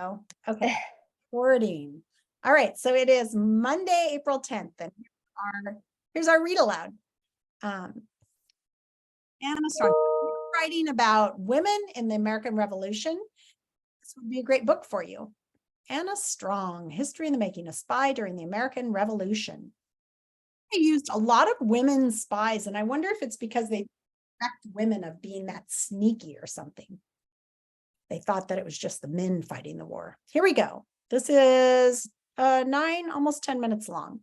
Oh, okay. Recording. All right. So it is Monday, April 10th. And here's our read aloud. Anna Strong, writing about women in the American Revolution. This would be a great book for you. Anna Strong, History in the Making, a Spy During the American Revolution. They used a lot of women spies, and I wonder if it's because they suspect women of being that sneaky or something. They thought that it was just the men fighting the war. Here we go. This is 9, almost 10 minutes long.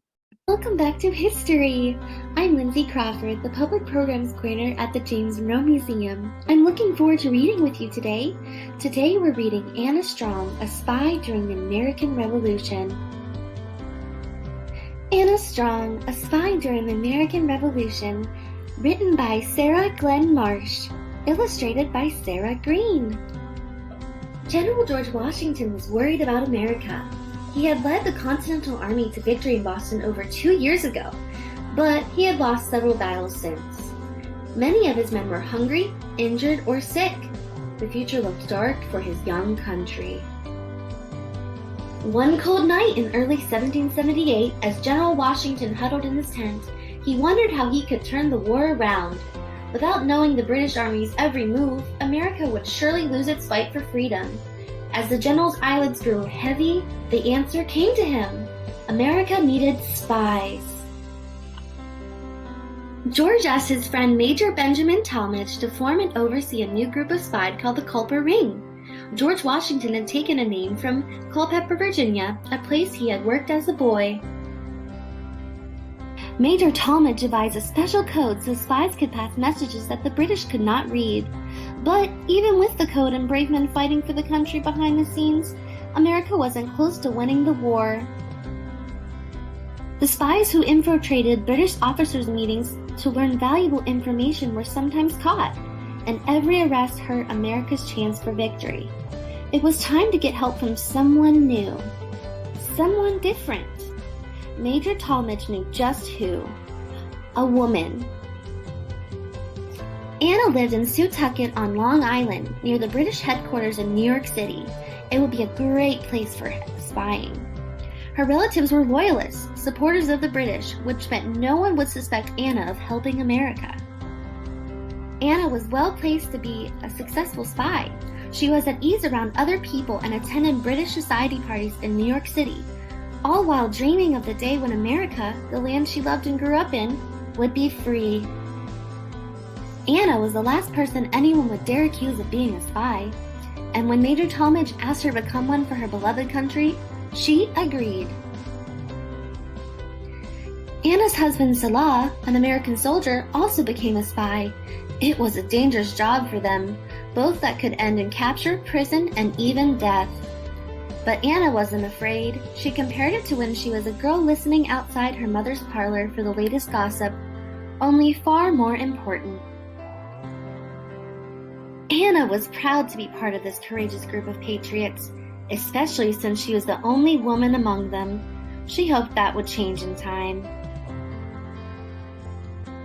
Welcome back to History. I'm Lindsay Crawford, the Public Programs Coordinator at the James Monroe Museum. I'm looking forward to reading with you today. Today we're reading Anna Strong, A Spy During the American Revolution. Anna Strong, A Spy During the American Revolution, written by Sarah Glenn Marsh, illustrated by Sarah Green. General George Washington was worried about America. He had led the Continental Army to victory in Boston over 2 years ago, but he had lost several battles since. Many of his men were hungry, injured, or sick. The future looked dark for his young country. One cold night in early 1778, as General Washington huddled in his tent, he wondered how he could turn the war around. Without knowing the British Army's every move, America would surely lose its fight for freedom. As the general's eyelids grew heavy, the answer came to him. America needed spies. George asked his friend Major Benjamin Talmadge to form and oversee a new group of spies called the Culper Ring. George Washington had taken a name from Culpeper, Virginia, a place he had worked as a boy. Major Talmadge devised a special code so spies could pass messages that the British could not read. But even with the code and brave men fighting for the country behind the scenes, America wasn't close to winning the war. The spies who infiltrated British officers' meetings to learn valuable information were sometimes caught, and every arrest hurt America's chance for victory. It was time to get help from someone new, someone different. Major Talmadge knew just who. A woman. Anna lived in Setauket on Long Island, near the British headquarters in New York City. It would be a great place for spying. Her relatives were loyalists, supporters of the British, which meant no one would suspect Anna of helping America. Anna was well placed to be a successful spy. She was at ease around other people and attended British society parties in New York City, all while dreaming of the day when America, the land she loved and grew up in, would be free. Anna was the last person anyone would dare accuse of being a spy, and when Major Talmadge asked her to become one for her beloved country, she agreed. Anna's husband Salah, an American soldier, also became a spy. It was a dangerous job for them, both that could end in capture, prison, and even death. But Anna wasn't afraid. She compared it to when she was a girl listening outside her mother's parlor for the latest gossip, only far more important. Anna was proud to be part of this courageous group of patriots, especially since she was the only woman among them. She hoped that would change in time.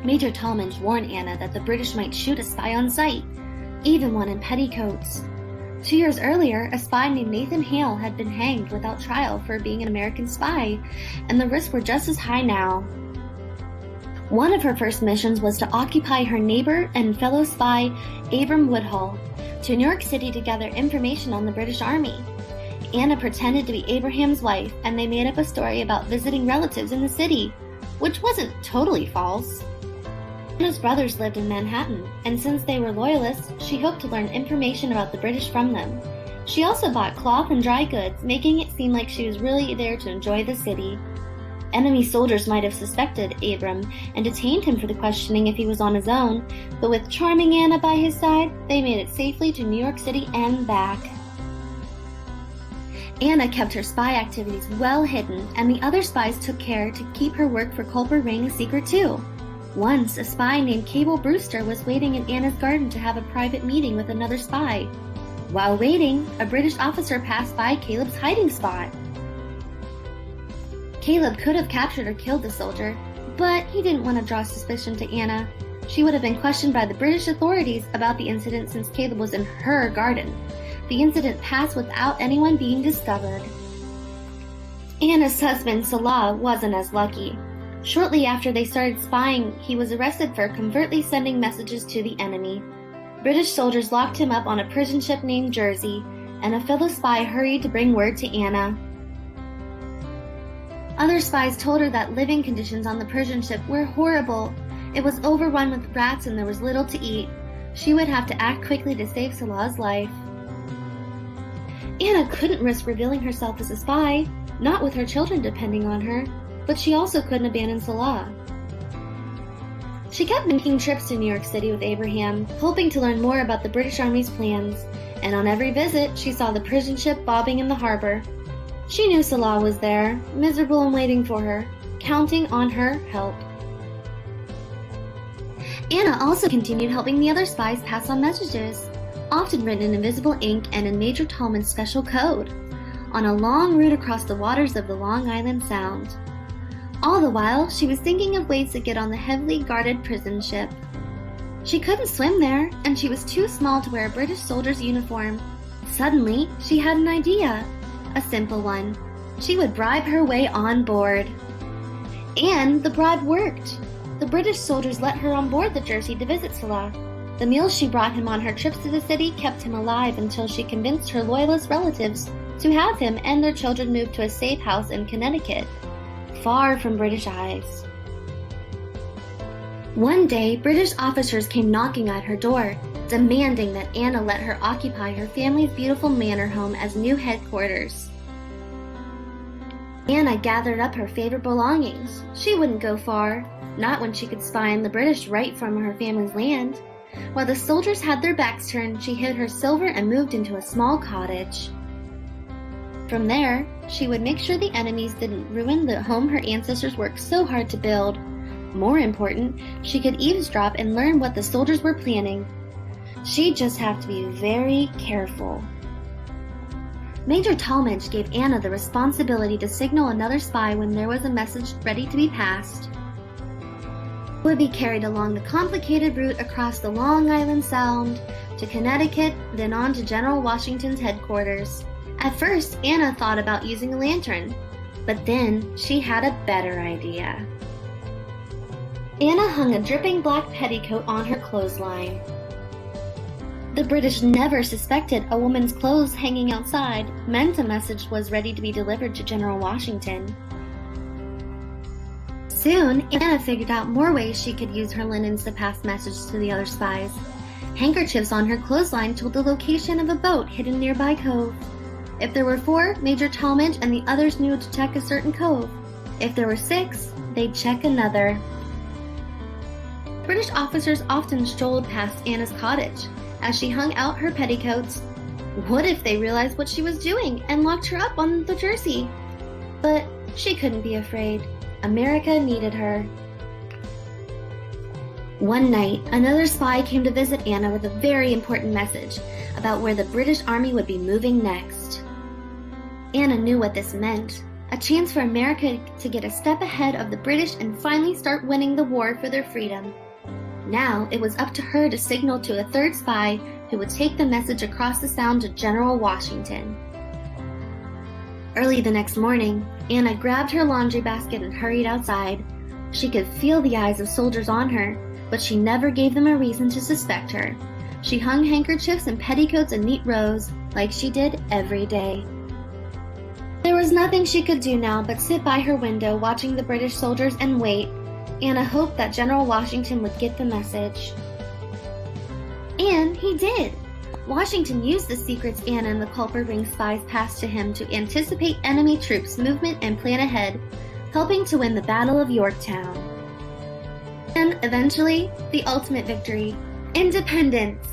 Major Talmadge warned Anna that the British might shoot a spy on sight, even one in petticoats. 2 years earlier, a spy named Nathan Hale had been hanged without trial for being an American spy, and the risks were just as high now. One of her first missions was to occupy her neighbor and fellow spy, Abram Woodhull, to New York City to gather information on the British Army. Anna pretended to be Abraham's wife, and they made up a story about visiting relatives in the city, which wasn't totally false. Anna's brothers lived in Manhattan, and since they were loyalists, she hoped to learn information about the British from them. She also bought cloth and dry goods, making it seem like she was really there to enjoy the city. Enemy soldiers might have suspected Abram and detained him for the questioning if he was on his own, but with charming Anna by his side, they made it safely to New York City and back. Anna kept her spy activities well hidden, and the other spies took care to keep her work for Culper Ring a secret too. Once, a spy named Cable Brewster was waiting in Anna's garden to have a private meeting with another spy. While waiting, a British officer passed by Caleb's hiding spot. Caleb could have captured or killed the soldier, but he didn't want to draw suspicion to Anna. She would have been questioned by the British authorities about the incident since Caleb was in her garden. the incident passed without anyone being discovered. Anna's husband, Salah, wasn't as lucky. Shortly after they started spying, he was arrested for covertly sending messages to the enemy. British soldiers locked him up on a prison ship named Jersey, and a fellow spy hurried to bring word to Anna. Other spies told her that living conditions on the Persian ship were horrible. It was overrun with rats and there was little to eat. She would have to act quickly to save Salah's life. Anna couldn't risk revealing herself as a spy, not with her children depending on her, but she also couldn't abandon Salah. She kept making trips to New York City with Abraham, hoping to learn more about the British Army's plans, and on every visit she saw the prison ship bobbing in the harbor. She knew Salah was there, miserable and waiting for her, counting on her help. Anna also continued helping the other spies pass on messages, often written in invisible ink and in Major Tallman's special code, on a long route across the waters of the Long Island Sound. All the while, she was thinking of ways to get on the heavily guarded prison ship. She couldn't swim there, and she was too small to wear a British soldier's uniform. Suddenly, she had an idea. A simple one. She would bribe her way on board. And the bribe worked. The British soldiers let her on board the Jersey to visit Salah. The meals she brought him on her trips to the city kept him alive until she convinced her loyalist relatives to have him and their children move to a safe house in Connecticut, far from British eyes. One day, British officers came knocking at her door, demanding that Anna let her occupy her family's beautiful manor home as new headquarters. Anna gathered up her favorite belongings. She wouldn't go far, not when she could spy on the British right from her family's land. While the soldiers had their backs turned, she hid her silver and moved into a small cottage. From there, she would make sure the enemies didn't ruin the home her ancestors worked so hard to build. More important, she could eavesdrop and learn what the soldiers were planning. She'd just have to be very careful. Major Talmadge gave Anna the responsibility to signal another spy when there was a message ready to be passed. It would be carried along the complicated route across the Long Island Sound to Connecticut, then on to General Washington's headquarters. At first, Anna thought about using a lantern, but then she had a better idea. Anna hung a dripping black petticoat on her clothesline. The British never suspected a woman's clothes hanging outside meant a message was ready to be delivered to General Washington. Soon, Anna figured out more ways she could use her linens to pass messages to the other spies. Handkerchiefs on her clothesline told the location of a boat hidden nearby cove. If there were 4, Major Talmadge and the others knew to check a certain cove. If there were 6, they'd check another. British officers often strolled past Anna's cottage as she hung out her petticoats. What if they realized what she was doing and locked her up on the Jersey? But she couldn't be afraid. America needed her. One night, another spy came to visit Anna with a very important message about where the British Army would be moving next. Anna knew what this meant. A chance for America to get a step ahead of the British and finally start winning the war for their freedom. Now it was up to her to signal to a third spy who would take the message across the Sound to General Washington. Early the next morning, Anna grabbed her laundry basket and hurried outside. She could feel the eyes of soldiers on her, but she never gave them a reason to suspect her. She hung handkerchiefs and petticoats in neat rows, like she did every day. There was nothing she could do now but sit by her window watching the British soldiers and wait. Anna hoped that General Washington would get the message. And he did. Washington used the secrets Anna and the culprit ring spies passed to him to anticipate enemy troops' movement and plan ahead, helping to win the Battle of Yorktown. And eventually, the ultimate victory, independence.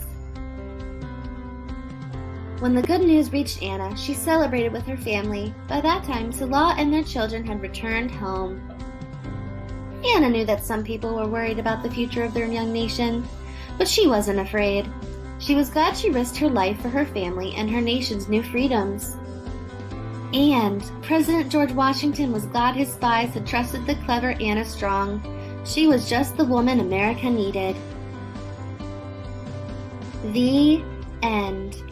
When the good news reached Anna, she celebrated with her family. By that time, Salah and their children had returned home. Anna knew that some people were worried about the future of their young nation, but she wasn't afraid. She was glad she risked her life for her family and her nation's new freedoms. And President George Washington was glad his spies had trusted the clever Anna Strong. She was just the woman America needed. The end.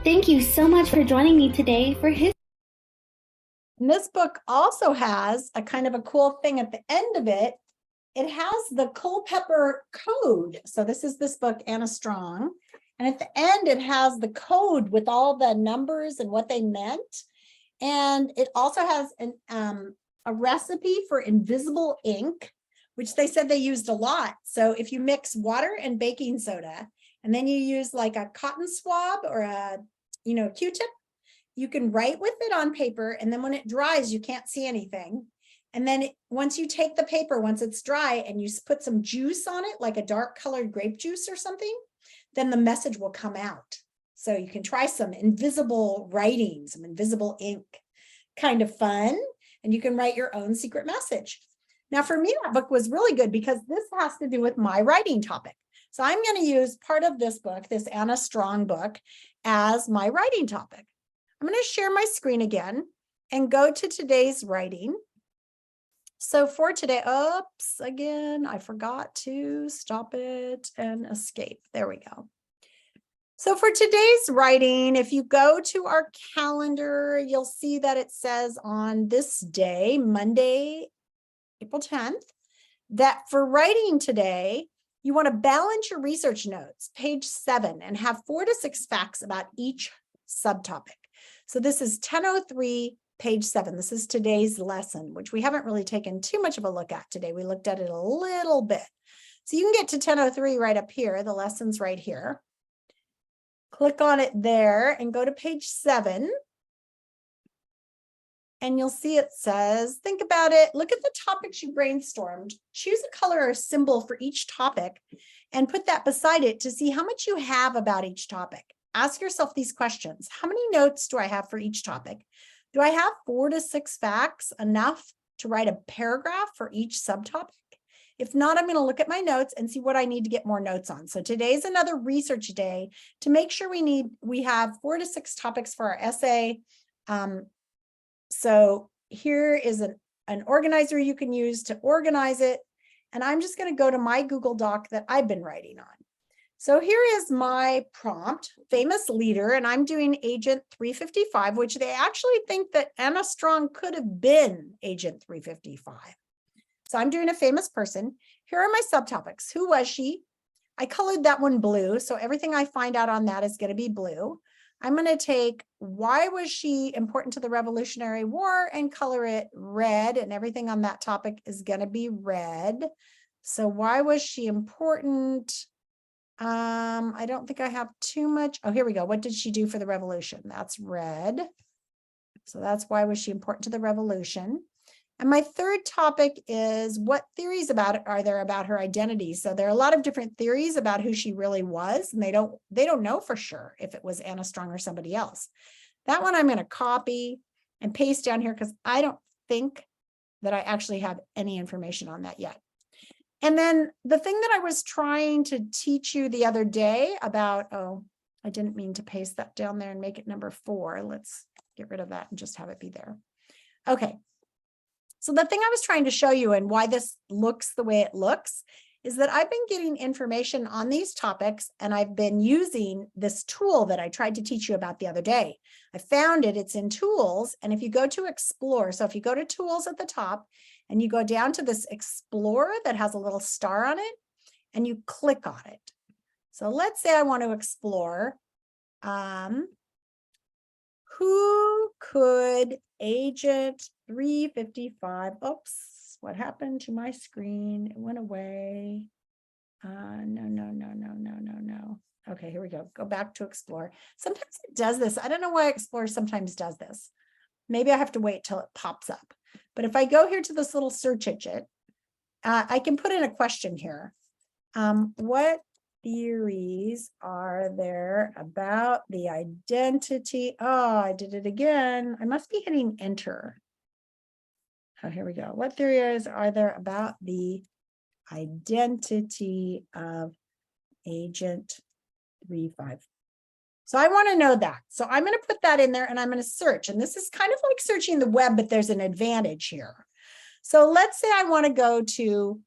Thank you so much for joining me today for History. And this book also has a kind of a cool thing at the end of it. It has the Culpeper Code. So this is this book, Anna Strong. And at the end, it has the code with all the numbers and what they meant. And it also has a recipe for invisible ink, which they said they used a lot. So if you mix water and baking soda, and then you use like a cotton swab or a, Q-tip, you can write with it on paper. And then when it dries, you can't see anything. And then once you take the paper, once it's dry and you put some juice on it, like a dark colored grape juice or something, then the message will come out. So you can try some invisible writing, some invisible ink, kind of fun. And you can write your own secret message. Now for me, that book was really good because this has to do with my writing topic. So I'm going to use part of this book, this Anna Strong book, as my writing topic. I'm going to share my screen again and go to today's writing. So for today, oops, again, I forgot to stop it and escape. There we go. So for today's writing, if you go to our calendar, you'll see that it says on this day, Monday, April 10th, that for writing today, you want to balance your research notes, page 7, and have 4 to 6 facts about each subtopic. So this is 1003, page 7. This is today's lesson, which we haven't really taken too much of a look at today. We looked at it a little bit. So you can get to 1003 right up here. The lesson's right here. Click on it there and go to page 7. And you'll see it says, think about it. Look at the topics you brainstormed. Choose a color or symbol for each topic and put that beside it to see how much you have about each topic. Ask yourself these questions. How many notes do I have for each topic? Do I have 4 to 6 facts, enough to write a paragraph for each subtopic? If not, I'm going to look at my notes and see what I need to get more notes on. So today's another research day to make sure we have 4 to 6 topics for our essay. So here is an organizer you can use to organize it. And I'm just going to go to my Google Doc that I've been writing on. So here is my prompt, famous leader, and I'm doing Agent 355, which they actually think that Anna Strong could have been Agent 355. So I'm doing a famous person. Here are my subtopics. Who was she? I colored that one blue, so everything I find out on that is going to be blue. I'm going to take why was she important to the Revolutionary War and color it red, and everything on that topic is going to be red. So why was she important? I don't think I have too much. Oh, here we go. What did she do for the revolution? That's red. So that's why was she important to the revolution. And my third topic is what theories are there about her identity? So there are a lot of different theories about who she really was, and they don't know for sure if it was Anna Strong or somebody else. That one I'm going to copy and paste down here because I don't think that I actually have any information on that yet. And then the thing that I was trying to teach you the other day about, oh, I didn't mean to paste that down there and make it number 4. Let's get rid of that and just have it be there. Okay. So the thing I was trying to show you and why this looks the way it looks is that I've been getting information on these topics, and I've been using this tool that I tried to teach you about the other day. I found it, it's in Tools, and if you go to Explore, so if you go to Tools at the top and you go down to this Explore that has a little star on it, and you click on it. So let's say I want to explore who could Agent 355, oops, what happened to my screen? It went away. No. Okay, here we go. Go back to Explore. Sometimes it does this. I don't know why Explore sometimes does this. Maybe I have to wait till it pops up. But if I go here to this little search engine, I can put in a question here. What theories are there about the identity? Oh, I did it again. I must be hitting enter. Oh, here we go. What theories are there about the identity of Agent 35? So I want to know that. So I'm going to put that in there and I'm going to search. And this is kind of like searching the web, but there's an advantage here. So let's say I want to go to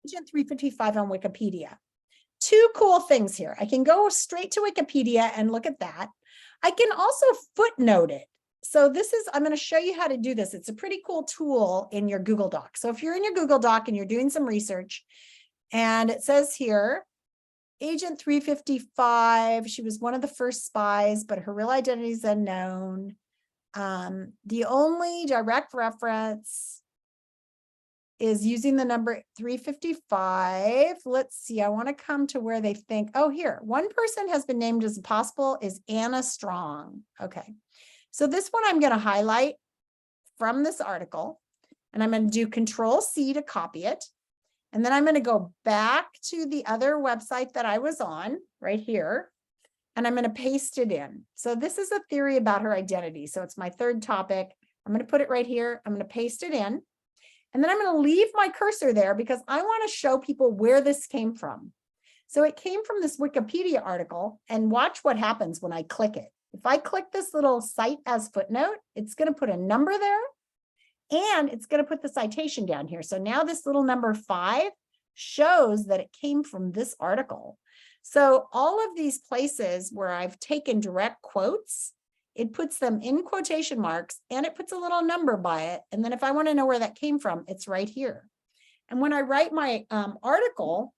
Agent 355 on Wikipedia. Two cool things here. I can go straight to Wikipedia and look at that. I can also footnote it. So I'm going to show you how to do this. It's a pretty cool tool in your Google Doc. So if you're in your Google Doc and you're doing some research, and it says here, Agent 355, she was one of the first spies, but her real identity is unknown. The only direct reference is using the number 355. Let's see, I want to come to where they think, oh, here, one person has been named as possible is Anna Strong. Okay, so this one I'm going to highlight from this article, and I'm going to do Control-C to copy it. And then I'm going to go back to the other website that I was on right here, and I'm going to paste it in. So this is a theory about her identity. So it's my third topic. I'm going to put it right here. I'm going to paste it in. And then I'm going to leave my cursor there because I want to show people where this came from. So it came from this Wikipedia article, and watch what happens when I click it. If I click this little cite as footnote, it's going to put a number there. And it's going to put the citation down here. So now this little number 5 shows that it came from this article. So all of these places where I've taken direct quotes, it puts them in quotation marks and it puts a little number by it. And then if I want to know where that came from, it's right here. And when I write my article,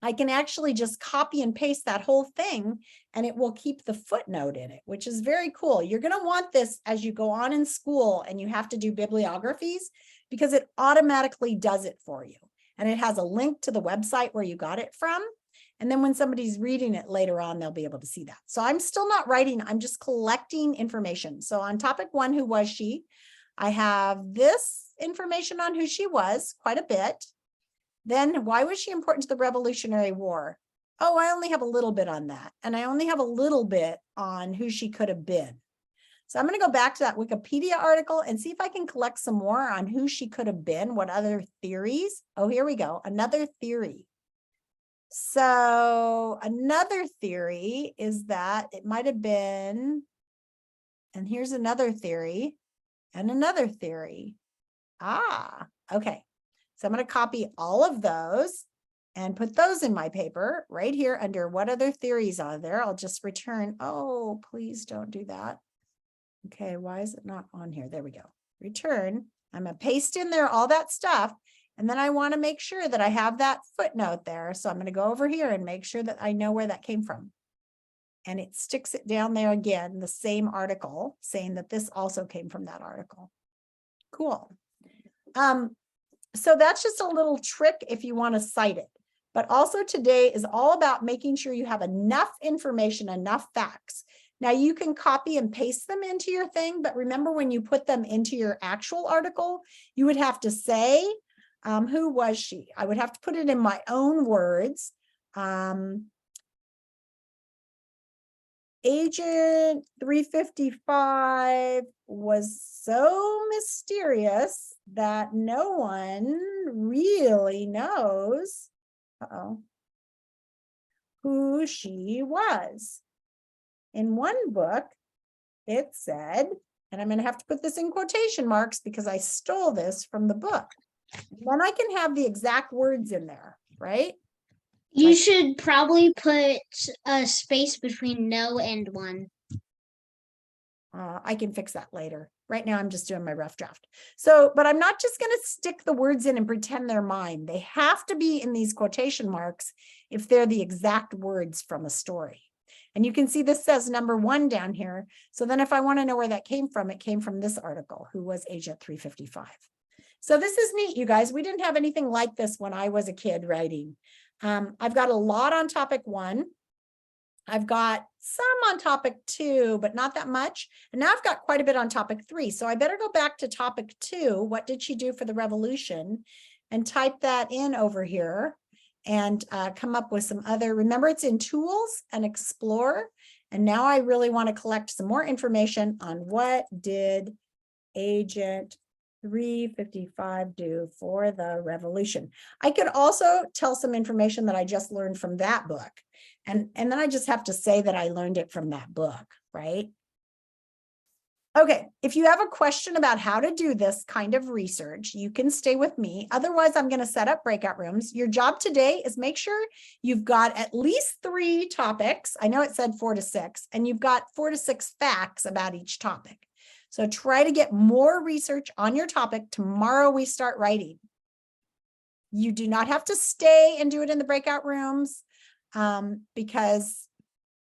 I can actually just copy and paste that whole thing and it will keep the footnote in it, which is very cool. You're going to want this as you go on in school and you have to do bibliographies because it automatically does it for you. And it has a link to the website where you got it from. And then when somebody's reading it later on, they'll be able to see that. So I'm still not writing, I'm just collecting information. So on topic 1, who was she? I have this information on who she was, quite a bit. Then why was she important to the Revolutionary War? Oh, I only have a little bit on that. And I only have a little bit on who she could have been. So I'm going to go back to that Wikipedia article and see if I can collect some more on who she could have been, what other theories. Oh, here we go. Another theory. So another theory is that it might have been, and here's another theory and another theory. Ah, okay. So I'm going to copy all of those and put those in my paper right here under what other theories are there. I'll just return. Oh, please don't do that. Okay, why is it not on here? There we go. Return. I'm going to paste in there all that stuff. And then I want to make sure that I have that footnote there. So I'm going to go over here and make sure that I know where that came from. And it sticks it down there again, the same article, saying that this also came from that article. Cool. So that's just a little trick if you want to cite it. But also today is all about making sure you have enough information, enough facts. Now you can copy and paste them into your thing, but remember when you put them into your actual article, you would have to say, who was she? I would have to put it in my own words. Agent 355 was so mysterious that no one really knows who she was. In one book, it said, and I'm going to have to put this in quotation marks because I stole this from the book. Then I can have the exact words in there, right? You should probably put a space between no and one. I can fix that later. Right now, I'm just doing my rough draft. So, but I'm not just going to stick the words in and pretend they're mine. They have to be in these quotation marks if they're the exact words from a story. And you can see this says number 1 down here. So then if I want to know where that came from, it came from this article, who was Agent 355. So this is neat, you guys. We didn't have anything like this when I was a kid writing. I've got a lot on topic 1. I've got some on topic 2, but not that much. And now I've got quite a bit on topic 3. So I better go back to topic 2. What did she do for the revolution? And type that in over here and come up with some other, remember it's in tools and explore. And now I really want to collect some more information on what did Agent 355 do for the revolution. I could also tell some information that I just learned from that book. And then I just have to say that I learned it from that book, right? Okay, if you have a question about how to do this kind of research, you can stay with me. Otherwise, I'm going to set up breakout rooms. Your job today is make sure you've got at least 3 topics. I know it said 4 to 6, and you've got 4 to 6 facts about each topic. So try to get more research on your topic. Tomorrow we start writing. You do not have to stay and do it in the breakout rooms because,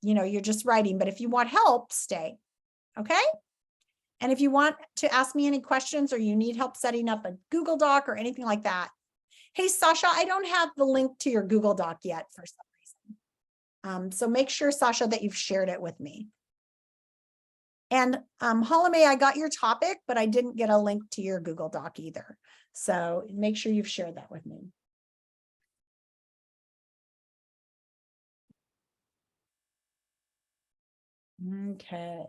you know, you're just writing. But if you want help, stay. Okay? And if you want to ask me any questions or you need help setting up a Google Doc or anything like that. Hey, Sasha, I don't have the link to your Google Doc yet for some reason. So make sure, Sasha, that you've shared it with me. And Halame, I got your topic, but I didn't get a link to your Google Doc either. So make sure you've shared that with me. Okay.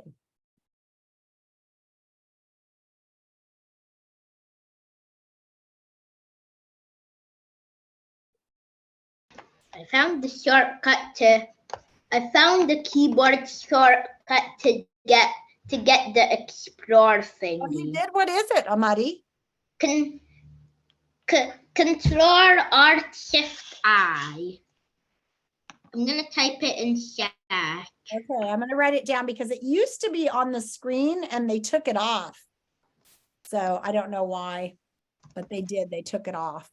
I found the keyboard shortcut to get the Explorer Oh, you thingy. did? What is it, Amadi? Control Alt Shift I. I'm gonna type it in chat. Okay, I'm going to write it down because it used to be on the screen and they took it off. So I don't know why, but they did. They took it off.